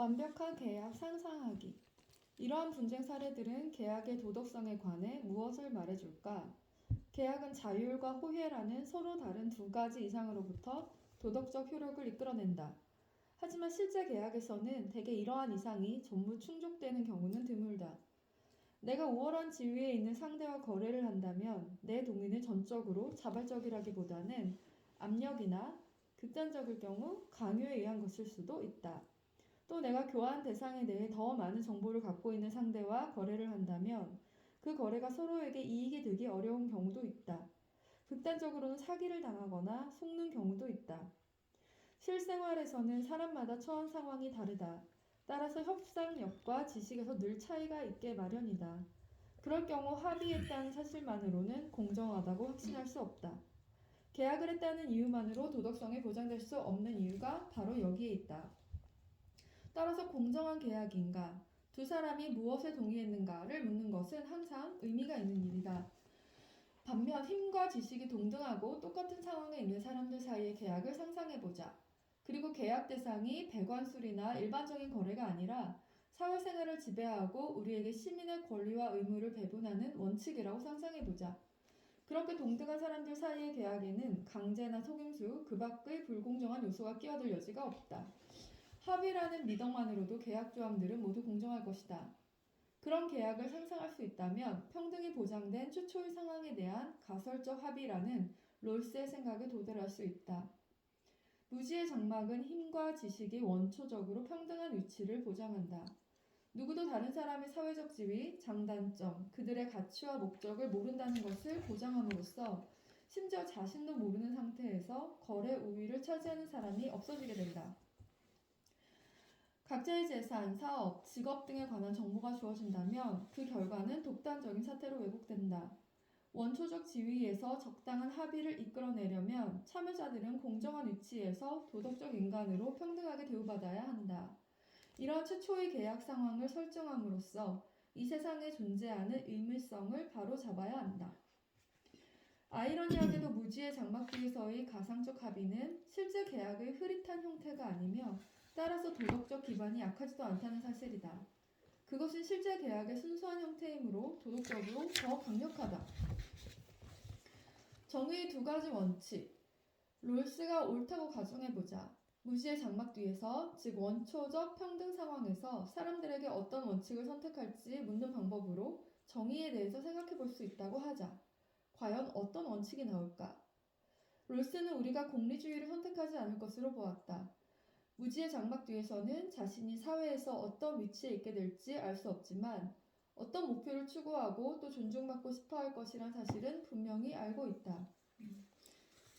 완벽한 계약 상상하기. 이러한 분쟁 사례들은 계약의 도덕성에 관해 무엇을 말해줄까? 계약은 자율과 호혜라는 서로 다른 두 가지 이상으로부터 도덕적 효력을 이끌어낸다. 하지만 실제 계약에서는 대개 이러한 이상이 전부 충족되는 경우는 드물다. 내가 우월한 지위에 있는 상대와 거래를 한다면 내 동의는 전적으로 자발적이라기보다는 압력이나 극단적일 경우 강요에 의한 것일 수도 있다. 또 내가 교환 대상에 대해 더 많은 정보를 갖고 있는 상대와 거래를 한다면 그 거래가 서로에게 이익이 되기 어려운 경우도 있다. 극단적으로는 사기를 당하거나 속는 경우도 있다. 실생활에서는 사람마다 처한 상황이 다르다. 따라서 협상력과 지식에서 늘 차이가 있게 마련이다. 그럴 경우 합의했다는 사실만으로는 공정하다고 확신할 수 없다. 계약을 했다는 이유만으로 도덕성이 보장될 수 없는 이유가 바로 여기에 있다. 따라서 공정한 계약인가, 두 사람이 무엇에 동의했는가를 묻는 것은 항상 의미가 있는 일이다. 반면 힘과 지식이 동등하고 똑같은 상황에 있는 사람들 사이의 계약을 상상해보자. 그리고 계약 대상이 배관술이나 일반적인 거래가 아니라 사회생활을 지배하고 우리에게 시민의 권리와 의무를 배분하는 원칙이라고 상상해보자. 그렇게 동등한 사람들 사이의 계약에는 강제나 속임수, 그 밖의 불공정한 요소가 끼어들 여지가 없다. 합의라는 미덕만으로도 계약 조항들은 모두 공정할 것이다. 그런 계약을 상상할 수 있다면 평등이 보장된 최초의 상황에 대한 가설적 합의라는 롤스의 생각에 도달할 수 있다. 무지의 장막은 힘과 지식이 원초적으로 평등한 위치를 보장한다. 누구도 다른 사람의 사회적 지위, 장단점, 그들의 가치와 목적을 모른다는 것을 보장함으로써 심지어 자신도 모르는 상태에서 거래 우위를 차지하는 사람이 없어지게 된다. 각자의 재산, 사업, 직업 등에 관한 정보가 주어진다면 그 결과는 독단적인 사태로 왜곡된다. 원초적 지위에서 적당한 합의를 이끌어내려면 참여자들은 공정한 위치에서 도덕적 인간으로 평등하게 대우받아야 한다. 이러한 최초의 계약 상황을 설정함으로써 이 세상에 존재하는 의무성을 바로잡아야 한다. 아이러니하게도 무지의 장막 뒤에서의 가상적 합의는 실제 계약의 흐릿한 형태가 아니며 따라서 도덕적 기반이 약하지도 않다는 사실이다. 그것은 실제 계약의 순수한 형태이므로 도덕적으로 더 강력하다. 정의의 두 가지 원칙. 롤스가 옳다고 가정해보자. 무지의 장막 뒤에서, 즉 원초적 평등 상황에서 사람들에게 어떤 원칙을 선택할지 묻는 방법으로 정의에 대해서 생각해볼 수 있다고 하자. 과연 어떤 원칙이 나올까? 롤스는 우리가 공리주의를 선택하지 않을 것으로 보았다. 무지의 장막 뒤에서는 자신이 사회에서 어떤 위치에 있게 될지 알 수 없지만 어떤 목표를 추구하고 또 존중받고 싶어할 것이란 사실은 분명히 알고 있다.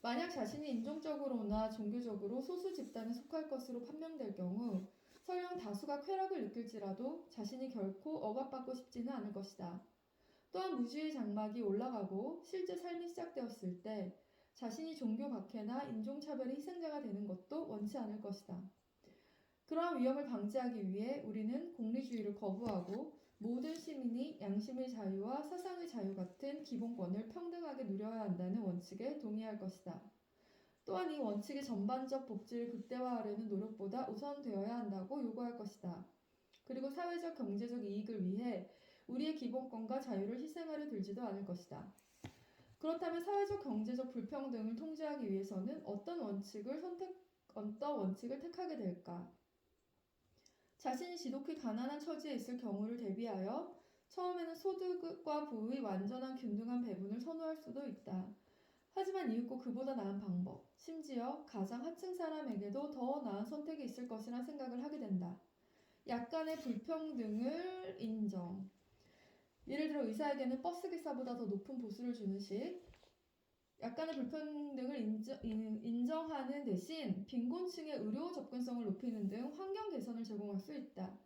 만약 자신이 인종적으로나 종교적으로 소수 집단에 속할 것으로 판명될 경우 설령 다수가 쾌락을 느낄지라도 자신이 결코 억압받고 싶지는 않을 것이다. 또한 무지의 장막이 올라가고 실제 삶이 시작되었을 때 자신이 종교 박해나 인종차별의 희생자가 되는 것도 원치 않을 것이다. 그러한 위험을 방지하기 위해 우리는 공리주의를 거부하고 모든 시민이 양심의 자유와 사상의 자유 같은 기본권을 평등하게 누려야 한다는 원칙에 동의할 것이다. 또한 이 원칙의 전반적 복지를 극대화하려는 노력보다 우선되어야 한다고 요구할 것이다. 그리고 사회적 경제적 이익을 위해 우리의 기본권과 자유를 희생하려 들지도 않을 것이다. 그렇다면 사회적 경제적 불평등을 통제하기 위해서는 어떤 원칙을 택하게 될까? 자신이 지독히 가난한 처지에 있을 경우를 대비하여 처음에는 소득과 부의 완전한 균등한 배분을 선호할 수도 있다. 하지만 이윽고 그보다 나은 방법, 심지어 가장 하층 사람에게도 더 나은 선택이 있을 것이란 생각을 하게 된다. 약간의 불평등을 인정. 예를 들어 의사에게는 버스기사보다 더 높은 보수를 주는 식, 약간의 불평등을 인정하는 대신 빈곤층의 의료 접근성을 높이는 등 환경 개선을 제공할 수 있다.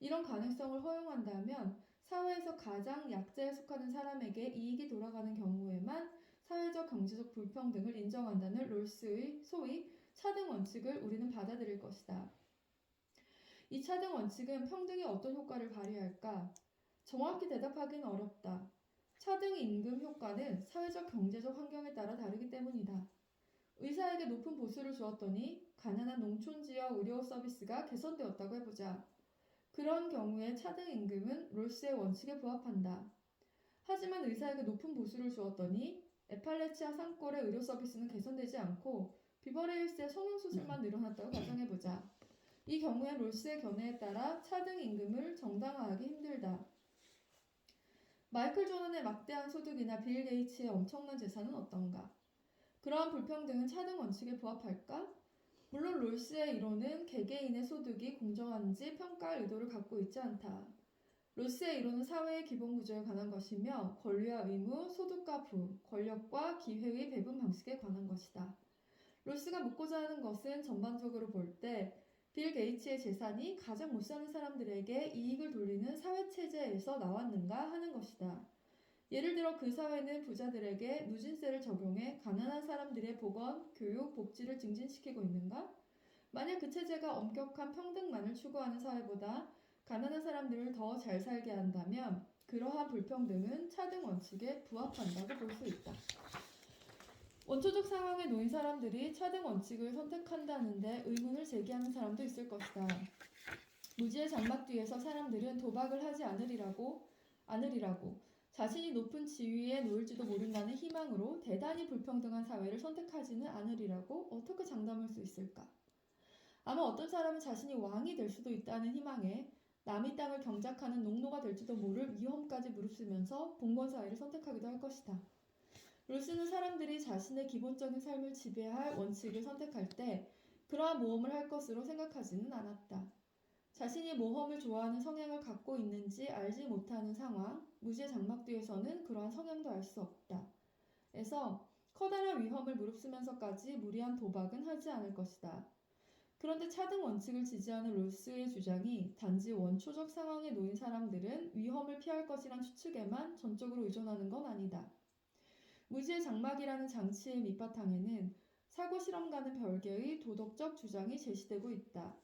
이런 가능성을 허용한다면 사회에서 가장 약자에 속하는 사람에게 이익이 돌아가는 경우에만 사회적 경제적 불평등을 인정한다는 롤스의 소위 차등 원칙을 우리는 받아들일 것이다. 이 차등 원칙은 평등이 어떤 효과를 발휘할까? 정확히 대답하기는 어렵다. 차등 임금 효과는 사회적 경제적 환경에 따라 다르기 때문이다. 의사에게 높은 보수를 주었더니 가난한 농촌 지역 의료 서비스가 개선되었다고 해보자. 그런 경우에 차등 임금은 롤스의 원칙에 부합한다. 하지만 의사에게 높은 보수를 주었더니 에팔레치아 산골의 의료 서비스는 개선되지 않고 비버레일스의 성형수술만 늘어났다고 가정해보자. 이 경우엔 롤스의 견해에 따라 차등 임금을 정당화하기 힘들다. 마이클 조던의 막대한 소득이나 빌 게이츠의 엄청난 재산은 어떤가? 그러한 불평등은 차등 원칙에 부합할까? 물론 롤스의 이론은 개개인의 소득이 공정한지 평가할 의도를 갖고 있지 않다. 롤스의 이론은 사회의 기본 구조에 관한 것이며 권리와 의무, 소득과 부, 권력과 기회의 배분 방식에 관한 것이다. 롤스가 묻고자 하는 것은 전반적으로 볼 때 빌 게이츠의 재산이 가장 못 사는 사람들에게 이익을 돌리는 사회체제에서 나왔는가 하는 것이다. 예를 들어 그 사회는 부자들에게 누진세를 적용해 가난한 사람들의 보건, 교육, 복지를 증진시키고 있는가? 만약 그 체제가 엄격한 평등만을 추구하는 사회보다 가난한 사람들을 더 잘 살게 한다면 그러한 불평등은 차등 원칙에 부합한다고 볼 수 있다. 원초적 상황에 놓인 사람들이 차등 원칙을 선택한다는데 의문을 제기하는 사람도 있을 것이다. 무지의 장막 뒤에서 사람들은 도박을 하지 않으리라고 자신이 높은 지위에 놓일지도 모른다는 희망으로 대단히 불평등한 사회를 선택하지는 않으리라고 어떻게 장담할 수 있을까? 아마 어떤 사람은 자신이 왕이 될 수도 있다는 희망에 남의 땅을 경작하는 농노가 될지도 모를 위험까지 무릅쓰면서 봉건사회를 선택하기도 할 것이다. 롤스는 사람들이 자신의 기본적인 삶을 지배할 원칙을 선택할 때 그러한 모험을 할 것으로 생각하지는 않았다. 자신이 모험을 좋아하는 성향을 갖고 있는지 알지 못하는 상황, 무지의 장막 뒤에서는 그러한 성향도 알 수 없다. 에서 커다란 위험을 무릅쓰면서까지 무리한 도박은 하지 않을 것이다. 그런데 차등 원칙을 지지하는 롤스의 주장이 단지 원초적 상황에 놓인 사람들은 위험을 피할 것이란 추측에만 전적으로 의존하는 건 아니다. 무지의 장막이라는 장치의 밑바탕에는 사고 실험과는 별개의 도덕적 주장이 제시되고 있다.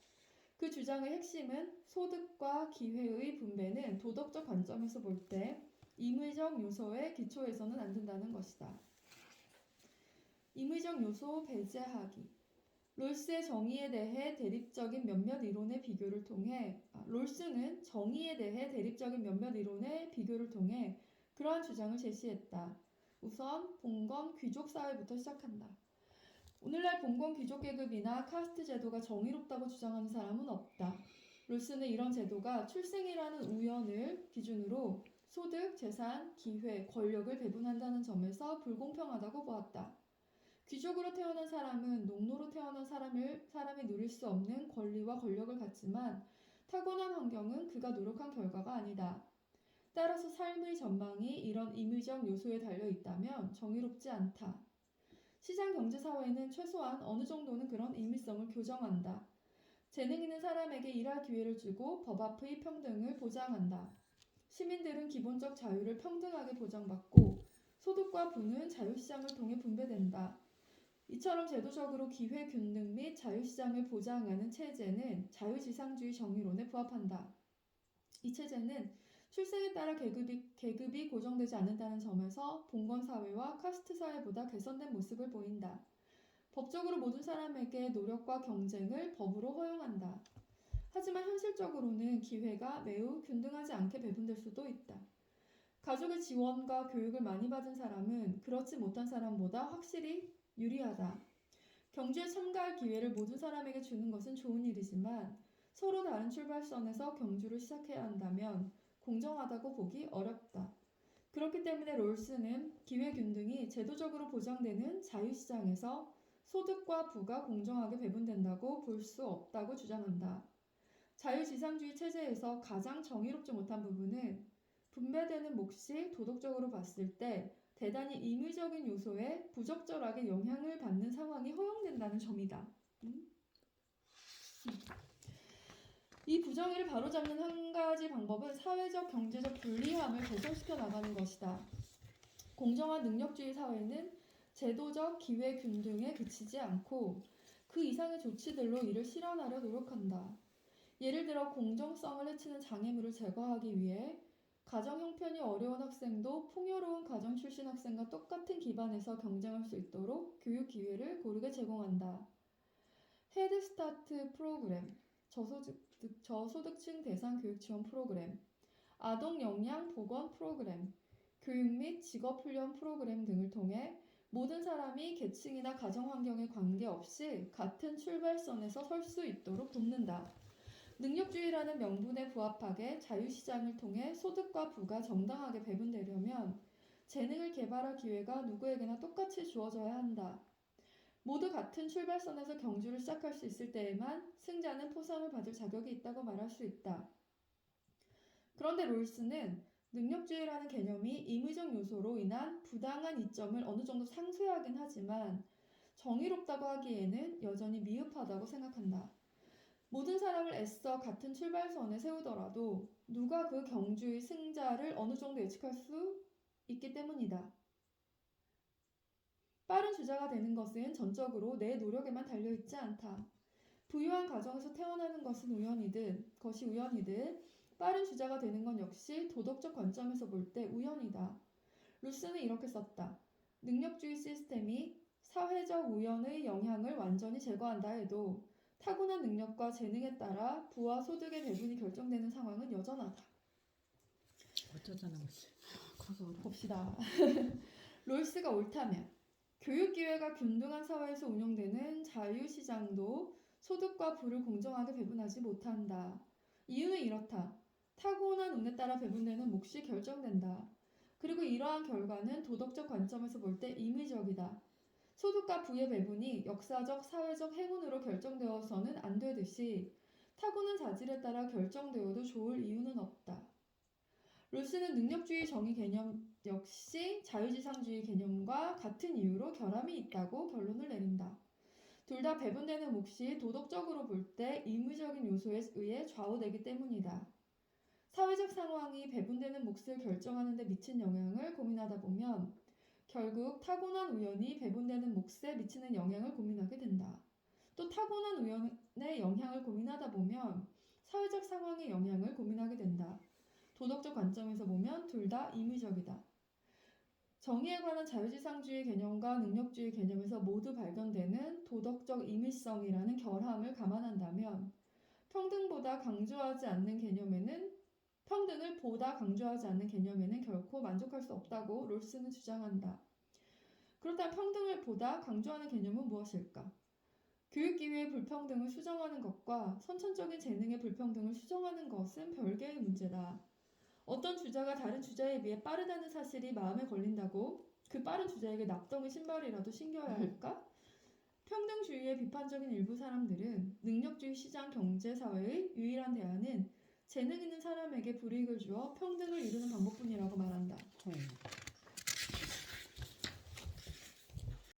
그 주장의 핵심은 소득과 기회의 분배는 도덕적 관점에서 볼 때 임의적 요소에 기초해서는 안 된다는 것이다. 임의적 요소 배제하기. 롤스는 정의에 대해 대립적인 몇몇 이론의 비교를 통해 그러한 주장을 제시했다. 우선 봉건 귀족 사회부터 시작한다. 오늘날 봉건 귀족 계급이나 카스트 제도가 정의롭다고 주장하는 사람은 없다. 롤스는 이런 제도가 출생이라는 우연을 기준으로 소득, 재산, 기회, 권력을 배분한다는 점에서 불공평하다고 보았다. 귀족으로 태어난 사람은 농노로 태어난 사람이 누릴 수 없는 권리와 권력을 갖지만 타고난 환경은 그가 노력한 결과가 아니다. 따라서 삶의 전망이 이런 임의적 요소에 달려 있다면 정의롭지 않다. 시장 경제 사회는 최소한 어느 정도는 그런 임의성을 교정한다. 재능 있는 사람에게 일할 기회를 주고 법 앞의 평등을 보장한다. 시민들은 기본적 자유를 평등하게 보장받고 소득과 부는 자유시장을 통해 분배된다. 이처럼 제도적으로 기회균등 및 자유시장을 보장하는 체제는 자유지상주의 정의론에 부합한다. 이 체제는 출생에 따라 계급이 고정되지 않는다는 점에서 봉건사회와 카스트사회보다 개선된 모습을 보인다. 법적으로 모든 사람에게 노력과 경쟁을 법으로 허용한다. 하지만 현실적으로는 기회가 매우 균등하지 않게 배분될 수도 있다. 가족의 지원과 교육을 많이 받은 사람은 그렇지 못한 사람보다 확실히 유리하다. 경주에 참가할 기회를 모든 사람에게 주는 것은 좋은 일이지만 서로 다른 출발선에서 경주를 시작해야 한다면 공정하다고 보기 어렵다. 그렇기 때문에 롤스는 기회균등이 제도적으로 보장되는 자유시장에서 소득과 부가 공정하게 배분된다고 볼 수 없다고 주장한다. 자유지상주의 체제에서 가장 정의롭지 못한 부분은 분배되는 몫이 도덕적으로 봤을 때 대단히 임의적인 요소에 부적절하게 영향을 받는 상황이 허용된다는 점이다. 이 부정의를 바로잡는 한 가지 방법은 사회적 경제적 불리함을 개선시켜 나가는 것이다. 공정한 능력주의 사회는 제도적 기회균등에 그치지 않고 그 이상의 조치들로 이를 실현하려 노력한다. 예를 들어 공정성을 해치는 장애물을 제거하기 위해 가정 형편이 어려운 학생도 풍요로운 가정 출신 학생과 똑같은 기반에서 경쟁할 수 있도록 교육 기회를 고르게 제공한다. 헤드스타트 프로그램, 저소득층 대상 교육 지원 프로그램, 아동 역량 보건 프로그램, 교육 및 직업 훈련 프로그램 등을 통해 모든 사람이 계층이나 가정 환경에 관계없이 같은 출발선에서 설 수 있도록 돕는다. 능력주의라는 명분에 부합하게 자유시장을 통해 소득과 부가 정당하게 배분되려면 재능을 개발할 기회가 누구에게나 똑같이 주어져야 한다. 모두 같은 출발선에서 경주를 시작할 수 있을 때에만 승자는 포상을 받을 자격이 있다고 말할 수 있다. 그런데 롤스는 능력주의라는 개념이 임의적 요소로 인한 부당한 이점을 어느 정도 상쇄하긴 하지만 정의롭다고 하기에는 여전히 미흡하다고 생각한다. 모든 사람을 애써 같은 출발선에 세우더라도 누가 그 경주의 승자를 어느 정도 예측할 수 있기 때문이다. 빠른 주자가 되는 것은 전적으로 내 노력에만 달려있지 않다. 부유한 가정에서 태어나는 것이 우연이든 빠른 주자가 되는 건 역시 도덕적 관점에서 볼 때 우연이다. 루스는 이렇게 썼다. 능력주의 시스템이 사회적 우연의 영향을 완전히 제거한다 해도 타고난 능력과 재능에 따라 부와 소득의 배분이 결정되는 상황은 여전하다. 어쩌자는 거지. 봅시다. 롤스가 옳다면 교육 기회가 균등한 사회에서 운영되는 자유시장도 소득과 부를 공정하게 배분하지 못한다. 이유는 이렇다. 타고난 운에 따라 배분되는 몫이 결정된다. 그리고 이러한 결과는 도덕적 관점에서 볼 때 임의적이다. 소득과 부의 배분이 역사적, 사회적 행운으로 결정되어서는 안 되듯이 타고난 자질에 따라 결정되어도 좋을 이유는 없다. 롤스는 능력주의 정의 개념 역시 자유지상주의 개념과 같은 이유로 결함이 있다고 결론을 내린다. 둘 다 배분되는 몫이 도덕적으로 볼 때 임의적인 요소에 의해 좌우되기 때문이다. 사회적 상황이 배분되는 몫을 결정하는 데 미친 영향을 고민하다 보면 결국 타고난 우연이 배분되는 몫에 미치는 영향을 고민하게 된다. 또 타고난 우연의 영향을 고민하다 보면 사회적 상황의 영향을 고민하게 된다. 도덕적 관점에서 보면 둘 다 임의적이다. 정의에 관한 자유지상주의 개념과 능력주의 개념에서 모두 발견되는 도덕적 임의성이라는 결함을 감안한다면 평등을 보다 강조하지 않는 개념에는 결코 만족할 수 없다고 롤스는 주장한다. 그렇다면 평등을 보다 강조하는 개념은 무엇일까? 교육기회의 불평등을 수정하는 것과 선천적인 재능의 불평등을 수정하는 것은 별개의 문제다. 어떤 주자가 다른 주자에 비해 빠르다는 사실이 마음에 걸린다고 그 빠른 주자에게 납덩이 신발이라도 신겨야 할까? 평등주의의 비판적인 일부 사람들은 능력주의 시장 경제 사회의 유일한 대안은 재능 있는 사람에게 불이익을 주어 평등을 이루는 방법